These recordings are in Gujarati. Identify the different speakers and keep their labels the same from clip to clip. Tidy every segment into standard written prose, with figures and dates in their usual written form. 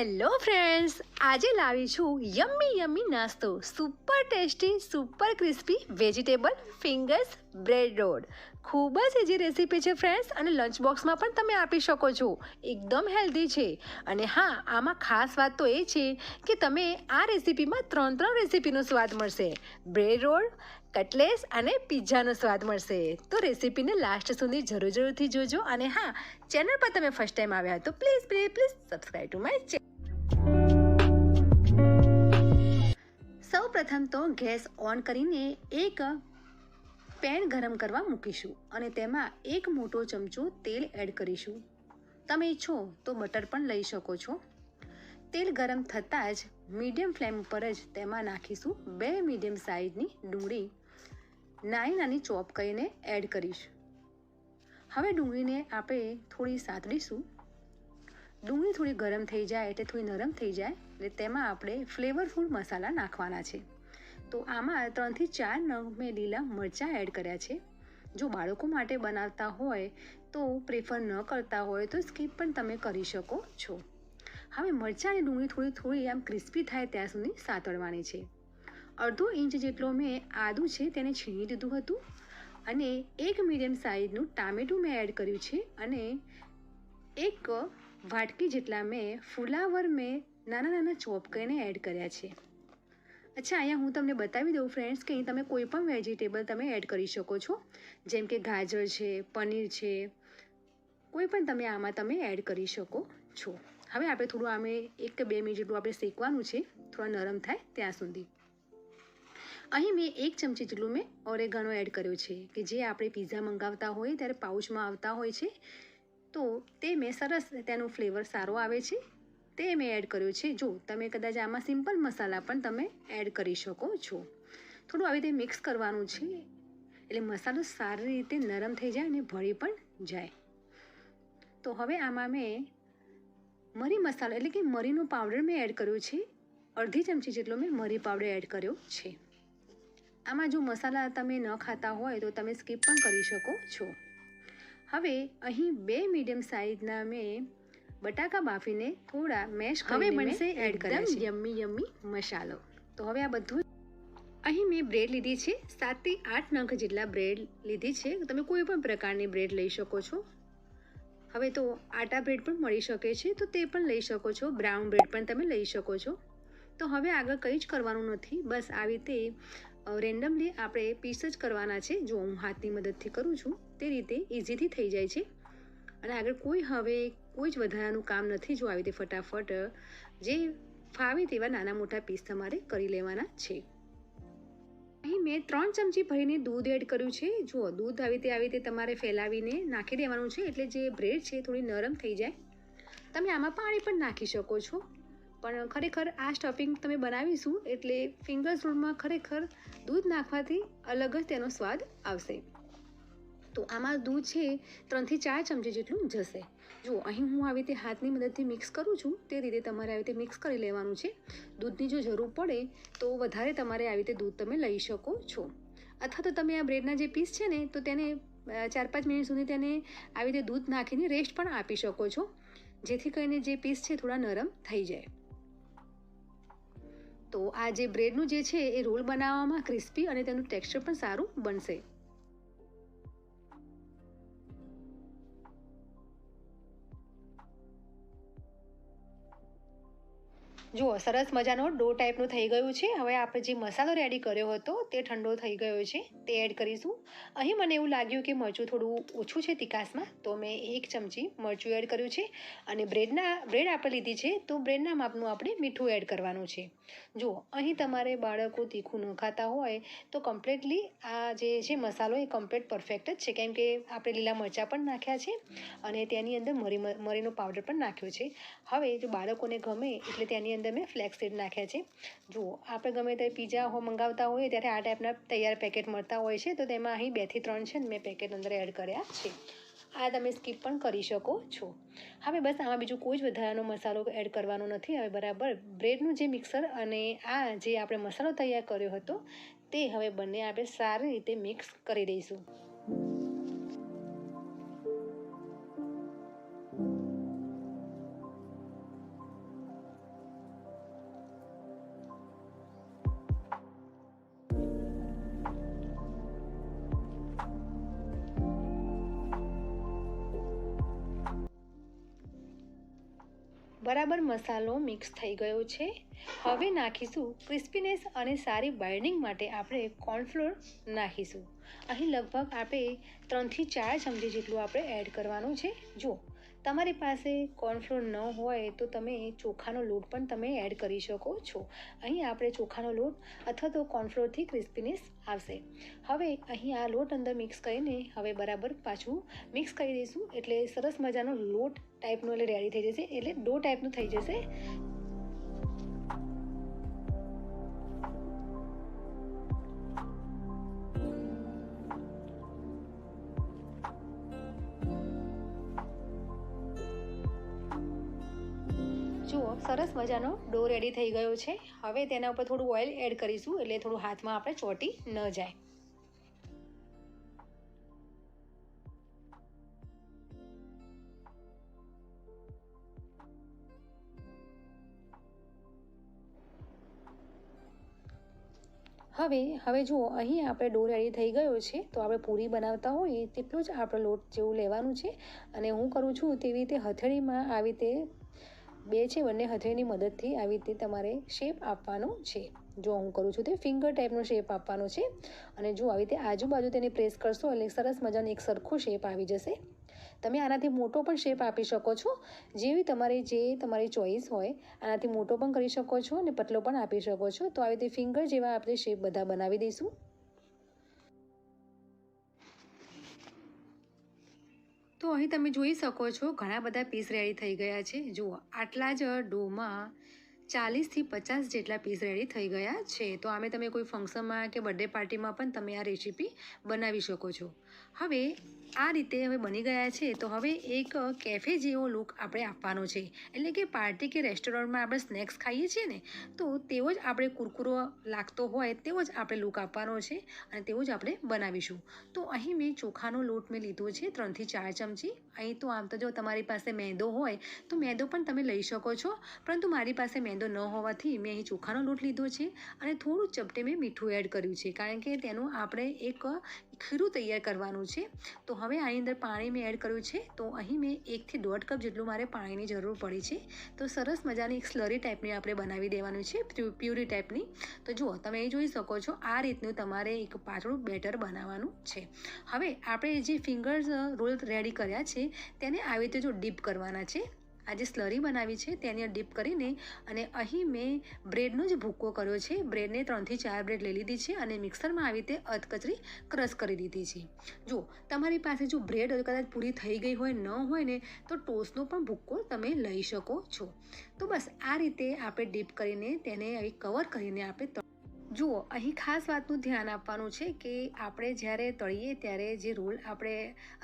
Speaker 1: હેલો ફ્રેન્ડ્સ, આજે લાવી છું યમ્મી નાસ્તો super tasty super crispy vegetable fingers bread roll. ખૂબ જ ઇઝી રેસીપી છે ફ્રેન્ડ્સ, અને લંચ બોક્સમાં પણ તમે આપી શકો છો. એકદમ હેલ્ધી છે. અને હા, આમાં ખાસ વાત તો એ છે કે તમે આ રેસીપીમાં ત્રણ રેસીપીનો સ્વાદ મળશે. બ્રેડ રોલ, કટલેસ અને પિઝાનો સ્વાદ મળશે. તો રેસીપીને લાસ્ટ સુધી જરૂરથી જોજો. અને હા, ચેનલ પર તમે ફર્સ્ટ ટાઈમ આવ્યા તો please subscribe to my channel. સૌ પ્રથમ તો ગેસ ઓન કરીને એક પેન ગરમ કરવા મૂકીશું અને તેમાં એક મોટો ચમચો તેલ એડ કરીશું. તમે ઈચ્છો તો બટર પણ લઈ શકો છો. તેલ ગરમ થતાં જ મીડિયમ ફ્લેમ ઉપર જ તેમાં નાખીશું 2 મીડિયમ સાઇઝની ડુંગળી નાની ચોપ કરીને એડ કરીશ. હવે ડુંગળીને આપણે થોડી સાતડીશું. ડુંગળી થોડી ગરમ થઈ જાય એટલે થોડી નરમ થઈ જાય એટલે તેમાં આપણે ફ્લેવરફુલ મસાલા નાખવાના છે. તો આમાં 3 થી 4 નંગ મેં લીલા મરચાં એડ કર્યા છે. જો બાળકો માટે બનાવતા હોય તો પ્રેફર ન કરતા હોય તો સ્કીપ પણ તમે કરી શકો છો. હવે મરચાં અને ડુંગળી થોડી આમ ક્રિસ્પી થાય ત્યાં સુધી સાતળવાની છે. અડધો ઇંચ જેટલો મેં આદું છે તેને છીણી દીધું હતું અને એક મીડિયમ સાઇઝનું ટામેટું મેં એડ કર્યું છે અને એક વાટકી જેટલા મેં ફુલાવર મેં નાના ચોપ કરીને એડ કર્યા છે. અચ્છા, અહીંયા હું તમને બતાવી દઉં ફ્રેન્ડ્સ કે અહીં તમે કોઈ પણ વેજીટેબલ તમે એડ કરી શકો છો, જેમ કે ગાજર છે, પનીર છે, કોઈ પણ તમે આમાં તમે એડ કરી શકો છો. હવે આપણે થોડું 1 કે 2 મિનિટ જેટલું આપણે શેકવાનું છે, થોડા નરમ થાય ત્યાં સુધી. અહીં મેં 1 ચમચી જેટલું મેં ઓરેગાનો એડ કર્યો છે, કે જે આપણે પિઝા મંગાવતા હોય ત્યારે પાઉચમાં આવતા હોય છે, તો તે મેં સરસ તેનું ફ્લેવર સારો આવે છે તે મેં એડ કર્યો છે. જો તમે કદાચ આમાં સિમ્પલ મસાલા પણ તમે એડ કરી શકો છો. થોડું આવી રીતે મિક્સ કરવાનું છે એટલે મસાલો સારી રીતે નરમ થઈ જાય અને ભળી પણ જાય. તો હવે આમાં મેં મરી મસાલો એટલે કે મરીનો પાવડર મેં એડ કર્યો છે. અડધી ચમચી જેટલો મેં મરી પાવડર એડ કર્યો છે. આમાં જો મસાલા તમે ન ખાતા હોય તો તમે સ્કીપ પણ કરી શકો છો. હવે અહીં 2 મીડિયમ સાઇઝના મેં બટાકા બાફીને થોડા મેશ કરીને બનશે એડ કર્યા છે. યમ્મી મસાલો. તો હવે આ બધું અહીં મેં બ્રેડ લીધી છે, 7 થી 8 નંગ જેટલા બ્રેડ લીધી છે. તમે કોઈ પણ પ્રકારની બ્રેડ લઈ શકો છો. હવે તો આટા બ્રેડ પણ મળી શકે છે, તો તે પણ લઈ શકો છો. બ્રાઉન બ્રેડ પણ તમે લઈ શકો છો. તો હવે આગળ કંઈ જ કરવાનું નથી, બસ આવી રીતે રેન્ડમલી આપણે પીસ જ કરવાના છે. જો હું હાથની મદદથી કરું છું તે રીતે ઇઝીથી થઈ જાય છે અને આગળ કોઈ જ વધારાનું કામ નથી. જો આવી રીતે ફટાફટ જે ફાવે તેવા નાના મોટા પીસ તમારે કરી લેવાના છે. અહીં મેં 3 ચમચી ભરીને દૂધ એડ કર્યું છે. જુઓ, દૂધ આવી રીતે તમારે ફેલાવીને નાખી દેવાનું છે એટલે જે બ્રેડ છે થોડી નરમ થઈ જાય. તમે આમાં પાણી પણ નાખી શકો છો, પણ ખરેખર આ સ્ટફિંગ તમે બનાવીશું એટલે ફિંગર્સ રોલમાં ખરેખર દૂધ નાખવાથી અલગ જ તેનો સ્વાદ આવશે. તો આમાં દૂધ છે 3 થી 4 ચમચી જેટલું જશે. જુઓ, અહીં હું આવી રીતે હાથની મદદથી મિક્સ કરું છું તે રીતે તમારે આવી રીતે મિક્સ કરી લેવાનું છે. દૂધની જો જરૂર પડે તો વધારે તમારે આવી રીતે દૂધ તમે લઈ શકો છો, અથવા તો તમે આ બ્રેડના જે પીસ છે ને તો તેને 4-5 મિનિટ સુધી તેને આવી રીતે દૂધ નાખીને રેસ્ટ પણ આપી શકો છો, જેથી કરીને જે પીસ છે થોડા નરમ થઈ જાય. તો આ જે બ્રેડનું જે છે એ રોલ બનાવવામાં ક્રિસ્પી અને તેનું ટેક્સચર પણ સારું બનશે. જુઓ, સરસ મજાનો ડો ટાઈપનું થઈ ગયું છે. હવે આપણે જે મસાલો રેડી કર્યો હતો તે ઠંડો થઈ ગયો છે, તે એડ કરીશું. અહીં મને એવું લાગ્યું કે મરચું થોડું ઓછું છે તીખાસમાં, તો મેં 1 ચમચી મરચું એડ કર્યું છે. અને બ્રેડ આપણે લીધી છે તો બ્રેડના માપનું આપણે મીઠું એડ કરવાનું છે. જુઓ, અહીં તમારે બાળકો તીખું ન ખાતા હોય તો કમ્પ્લીટલી આ જે છે મસાલો એ કમ્પ્લીટ પરફેક્ટ જ છે, કેમ કે આપણે લીલા મરચાં પણ નાખ્યા છે અને તેની અંદર મરીનો પાવડર પણ નાખ્યો છે. હવે જો બાળકોને ગમે એટલે તેની અંદર મેં ફ્લેક્સ સીડ નાખ્યા છે. જુઓ, આપણે ગમે તે પિઝા મંગાવતા હોઈએ ત્યારે આ ટાઈપના તૈયાર પેકેટ મળતા હોય છે, તો તેમાં અહીં 2 થી 3 છે ને મેં પેકેટ અંદર એડ કર્યા છે. આ તમે સ્કીપ પણ કરી શકો છો. હવે બસ આમાં બીજું કોઈ જ વધારાનો મસાલો એડ કરવાનો નથી. હવે બરાબર બ્રેડનું જે મિક્સર અને આ જે આપણે મસાલો તૈયાર કર્યો હતો તે હવે બંને આપણે સારી રીતે મિક્સ કરી દઈશું. બરાબર મસાલો મિક્સ થઈ ગયો છે. હવે નાખીશું ક્રિસ્પીનેસ અને સારી બાઇન્ડિંગ માટે આપણે કોર્નફ્લોર નાખીશું. અહીં લગભગ આપણે 3 થી 4 ચમચી જેટલું આપણે એડ કરવાનું છે. જો તમારી પાસે કોર્નફ્લોર ન હોય તો તમે ચોખાનો લોટ પણ તમે એડ કરી શકો છો. અહીં આપણે ચોખાનો લોટ અથવા તો કોર્નફ્લોરથી ક્રિસ્પીનેસ આવશે. હવે અહીં આ લોટ અંદર મિક્સ કરીને હવે બરાબર પાછું મિક્સ કરી દઈશું. એટલે સરસ મજાનો લોટ ટાઈપનો એટલે રેડી થઈ જશે, એટલે ડો ટાઈપનું થઈ જશે. જુઓ સરસ મજાનો ડો રેડી થઈ ગયો છે. હવે તેના ઉપર થોડું ઓઇલ એડ કરીશું એટલે થોડું હાથમાં આપણે ચોંટી ન જાય. હવે જુઓ અહીં આપણે ડો રેડી થઈ ગયો છે. તો આપણે પૂરી બનાવતા હોઈએ તેટલું જ આપણે લોટ જેવું લેવાનું છે. અને હું કરું છું તેવી રીતે હથેળીમાં આવી રીતે બંને હથેળીની મદદથી આવી રીતે તમારે શેપ આપવાનો છે. જો હું કરું છું તે ફિંગર ટાઈપનો શેપ આપવાનો છે. અને જો આવી રીતે આજુબાજુ તેને પ્રેસ કરશો એટલે સરસ મજાનો એક સરખો શેપ આવી જશે. તમે આનાથી મોટો પણ શેપ આપી શકો છો, જે તમારી ચોઈસ હોય. આનાથી મોટો પણ કરી શકો છો અને પતલો પણ આપી શકો છો. તો આવી રીતે ફિંગર જેવા આપણે શેપ બધા બનાવી દઈશું. તો અહીં તમે જોઈ શકો છો ઘણા બધા પીસ રેડી થઈ ગયા છે. જુઓ આટલા જ ડોમાં 40 થી 50 જેટલા પીસ રેડી થઈ ગયા છે. તો આમે તમે કોઈ ફંક્શનમાં કે બર્થડે પાર્ટીમાં પણ તમે આ રેસીપી બનાવી શકો છો. હવે આ રીતે હવે બની ગયા છે. તો હવે એક કેફે જેવો લુક આપણે આપવાનો છે. એટલે કે પાર્ટી કે રેસ્ટોરન્ટમાં આપણે સ્નેક્સ ખાઈએ છીએ ને, તો તેવો જ આપણે કુરકુરો લાગતો હોય તેવો જ આપણે લુક આપવાનો છે અને તેવું જ આપણે બનાવીશું. તો અહીં મેં ચોખાનો લોટ લીધો છે 3 થી 4 ચમચી. અહીં તો આમ તો જો તમારી પાસે મેંદો હોય તો મેંદો પણ તમે લઈ શકો છો, પરંતુ મારી પાસે મેંદો ન હોવાથી મેં અહીં ચોખાનો લોટ લીધો છે. અને થોડું ચપટે મેં મીઠું એડ કર્યું છે, કારણ કે તેનું આપણે એક ખીરું તૈયાર કરવાનું છે. તો હવે આની અંદર પાણી મેં એડ કર્યું છે. તો અહીં મેં 1 થી 1.5 કપ જેટલું મારે પાણીની જરૂર પડી છે. તો સરસ મજાની એક સ્લરી ટાઈપની આપણે બનાવી દેવાનું છે, પ્યુરી ટાઈપની. તો જુઓ તમે અહીં જોઈ શકો છો આ રીતનું તમારે એક પાતળું બેટર બનાવવાનું છે. હવે આપણે જે ફિંગર્સ રોલ રેડી કર્યા છે તેને આવી રીતે જો ડીપ કરવાના છે. આ જે સ્લરી બનાવી છે તેની ડીપ કરીને અને અહીં મેં બ્રેડનો જ ભૂક્કો કર્યો છે. બ્રેડને 3 થી 4 બ્રેડ લઈ લીધી છે અને મિક્સરમાં આવી રીતે અધકચરી ક્રશ કરી દીધી છે. જો તમારી પાસે જો બ્રેડ કદાચ પૂરી થઈ ગઈ હોય ન હોય ને, તો ટોસ્ટનો પણ ભૂક્કો તમે લઈ શકો છો. તો બસ આ રીતે આપણે ડીપ કરીને તેને આવી કવર કરીને આપણે જુઓ અહીં ખાસ વાતનું ધ્યાન આપવાનું છે કે આપણે જ્યારે તળીએ ત્યારે જે રોલ આપણે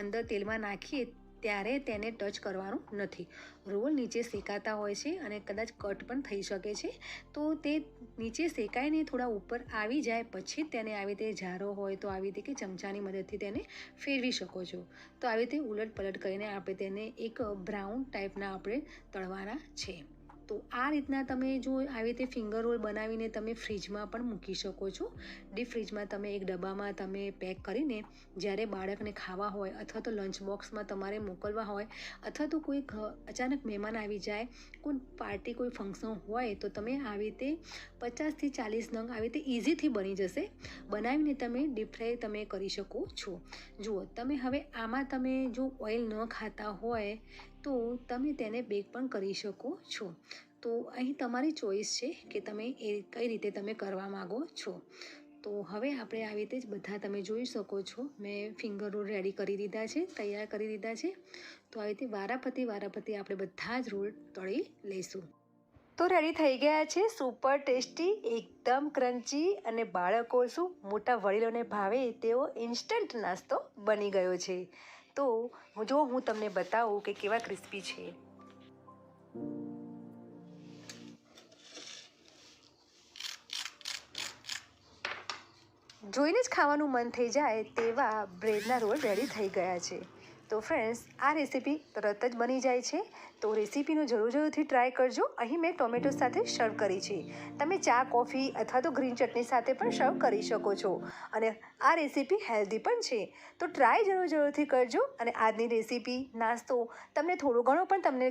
Speaker 1: અંદર તેલમાં નાખીએ ત્યારે તેને ટચ કરવાનું નથી. રોલ નીચે શેકાતા હોય છે અને કદાચ કટ પણ થઈ શકે છે. તો તે નીચે શેકાઈને થોડા ઉપર આવી જાય પછી તેને આવી રીતે જારો હોય તો આવી રીતે કે ચમચાની મદદથી તેને ફેરવી શકો છો. તો આવી રીતે ઉલટ પલટ કરીને આપણે તેને એક બ્રાઉન ટાઈપના આપણે તળવાના છે. તો આ રીતના તમે જો આવી રીતે ફિંગર રોલ બનાવીને તમે ફ્રીજમાં પણ મૂકી શકો છો. ડીપ ફ્રીજમાં તમે એક ડબ્બામાં તમે પેક કરીને જ્યારે બાળકને ખાવા હોય અથવા તો લંચ બોક્સમાં તમારે મોકલવા હોય અથવા તો કોઈ અચાનક મહેમાન આવી જાય, કોઈ પાર્ટી કોઈ ફંક્શન હોય, તો તમે આવી રીતે 50 થી 40 નંગ આવી રીતે ઇઝીથી બની જશે. બનાવીને તમે ડીપ ફ્રાય તમે કરી શકો છો. જુઓ તમે હવે આમાં તમે જો ઓઇલ ન ખાતા હોય તો તમે તેને બેક પણ કરી શકો છો. તો અહીં તમારી ચોઈસ છે કે તમે કઈ રીતે તમે કરવા માગો છો. તો હવે આપણે આવી રીતે જ બધા તમે જોઈ શકો છો મેં ફિંગર રોલ રેડી કરી દીધા છે, તૈયાર કરી દીધા છે. તો આવી રીતે વારાફરતી આપણે બધા જ રોલ તળી લઈશું. તો રેડી થઈ ગયા છે સુપર ટેસ્ટી, એકદમ ક્રન્ચી અને બાળકો શું મોટા વડીલોને ભાવે તેવો ઇન્સ્ટન્ટ નાસ્તો બની ગયો છે. તો જો હું તમને બતાવું કે કેવા ક્રિસ્પી છે. જોઈને જ ખાવાનું મન થઈ જાય તેવા બ્રેડના રોલ રેડી થઈ ગયા છે. તો ફ્રેન્ડ્સ આ રેસીપી તરત જ બની જાય છે. તો રેસીપીનું જરૂરથી ટ્રાય કરજો. અહીં મેં ટોમેટો સાથે સર્વ કરી છે. તમે ચા, કોફી અથવા તો ગ્રીન ચટણી સાથે પણ સર્વ કરી શકો છો. અને આ રેસીપી હેલ્ધી પણ છે. તો ટ્રાય જરૂરથી કરજો. અને આજની રેસીપી નાસ્તો તમને થોડો ઘણો પણ તમને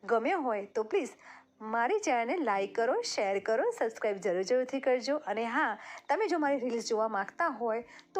Speaker 1: ગમ્યો હોય તો પ્લીઝ મારી ચેનલને લાઈક કરો, શેર કરો, સબસ્ક્રાઈબ જરૂરથી કરજો. અને હા, તમે જો મારી રીલ્સ જોવા માગતા હોય તો